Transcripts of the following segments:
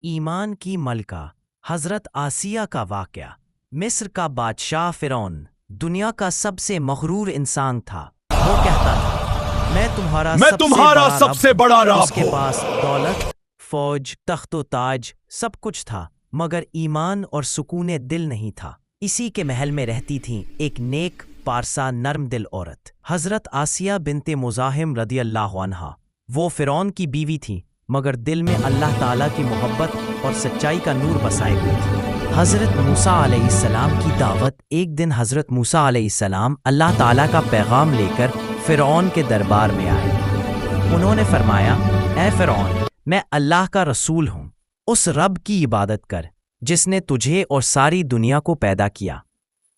ईमान की मलका हजरत आसिया का वाक़या। मिस्र का बादशाह फ़िरौन दुनिया का सबसे मग़रूर इंसान था। वो कहता था, मैं तुम्हारा सबसे बड़ा रब। उसके पास दौलत, फौज, तख्तो ताज सब कुछ था, मगर ईमान और सुकून दिल नहीं था। इसी के महल में रहती थी एक नेक पारसा नर्म दिल औरत, हजरत आसिया बिनते मुज़ाहिम रदी अल्लाह अन्हा। वो फ़िरौन की बीवी थी, मगर दिल में अल्लाह ताला की मोहब्बत और सच्चाई का नूर बसाए हुए थी। हज़रत मूसा अलैहिस्सलाम की दावत। एक दिन हज़रत मूसा अलैहिस्सलाम अल्लाह ताला का पैगाम लेकर फ़िरौन के दरबार में आए। उन्होंने फरमाया, ए फ़िरौन, मैं अल्लाह का रसूल हूँ, उस रब की इबादत कर जिसने तुझे और सारी दुनिया को पैदा किया।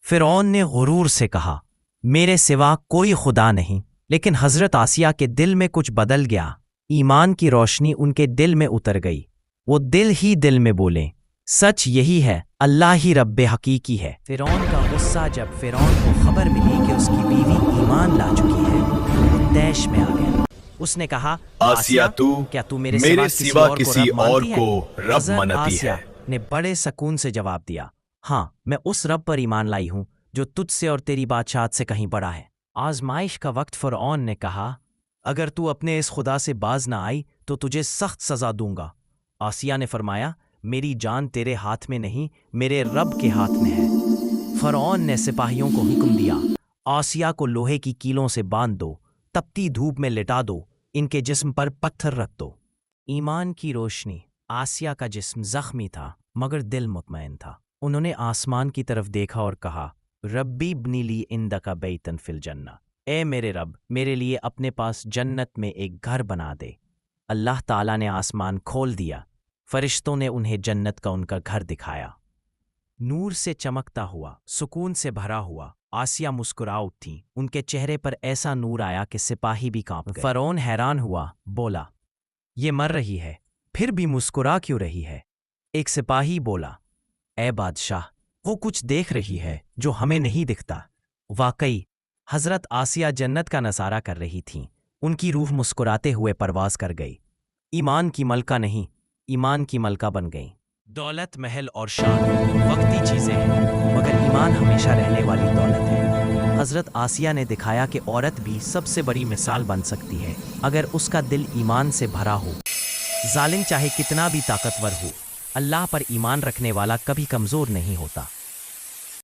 फ़िरौन ने गुरूर से कहा, मेरे सिवा कोई खुदा नहीं। लेकिन हज़रत आसिया के दिल में कुछ बदल गया। ईमान की रोशनी उनके दिल में उतर गई। वो दिल ही दिल में बोले, सच यही है, अल्लाह ही रब्बे हकीकी है। फ़िरौन का गुस्सा जब फ़िरौन को खबर मिली कि उसकी बीवी ईमान ला चुकी है, वो तैश में आ गया। उसने कहा, आसिया, क्या तू मेरे सिवा किसी और को रब मानती आसिया है? ने बड़े सुकून से जवाब दिया, हाँ, मैं उस रब पर ईमान लाई हूँ जो तुझसे और तेरी बादशाहत से कहीं बड़ा है। आजमाइश का वक्त। फ़िरौन ने कहा, अगर तू अपने इस खुदा से बाज ना आई तो तुझे सख्त सज़ा दूंगा। आसिया ने फरमाया, मेरी जान तेरे हाथ में नहीं, मेरे रब के हाथ में है। फ़िरौन ने सिपाहियों को हुक्म दिया, आसिया को लोहे की कीलों से बांध दो, तपती धूप में लिटा दो, इनके जिस्म पर पत्थर रख दो। ईमान की रोशनी। आसिया का जिस्म जख्मी था, मगर दिल मुतमईन था। उन्होंने आसमान की तरफ देखा और कहा, रब्बी ब्नी ली इंदका बैतन फिल जन्ना, ए मेरे रब, मेरे लिए अपने पास जन्नत में एक घर बना दे। अल्लाह ताला ने आसमान खोल दिया। फरिश्तों ने उन्हें जन्नत का उनका घर दिखाया। नूर से चमकता हुआ, सुकून से भरा हुआ। आसिया मुस्कुरा उठी। उनके चेहरे पर ऐसा नूर आया कि सिपाही भी कांप गए। फ़िरौन हैरान हुआ, बोला, ये मर रही है, फिर भी मुस्कुरा क्यों रही है? एक सिपाही बोला, ए बादशाह, वो कुछ देख रही है जो हमें नहीं दिखता। वाकई हज़रत आसिया जन्नत का नज़ारा कर रही थीं। उनकी रूह मुस्कुराते हुए परवाज कर गई। ईमान की मलका नहीं, ईमान की मलका बन गई। दौलत, महल और शान वक्ती चीज़ें हैं, मगर ईमान हमेशा रहने वाली दौलत है। हज़रत आसिया ने दिखाया कि औरत भी सबसे बड़ी मिसाल बन सकती है, अगर उसका दिल ईमान से भरा हो। जालिम चाहे कितना भी ताकतवर हो, अल्लाह पर ईमान रखने वाला कभी कमज़ोर नहीं होता।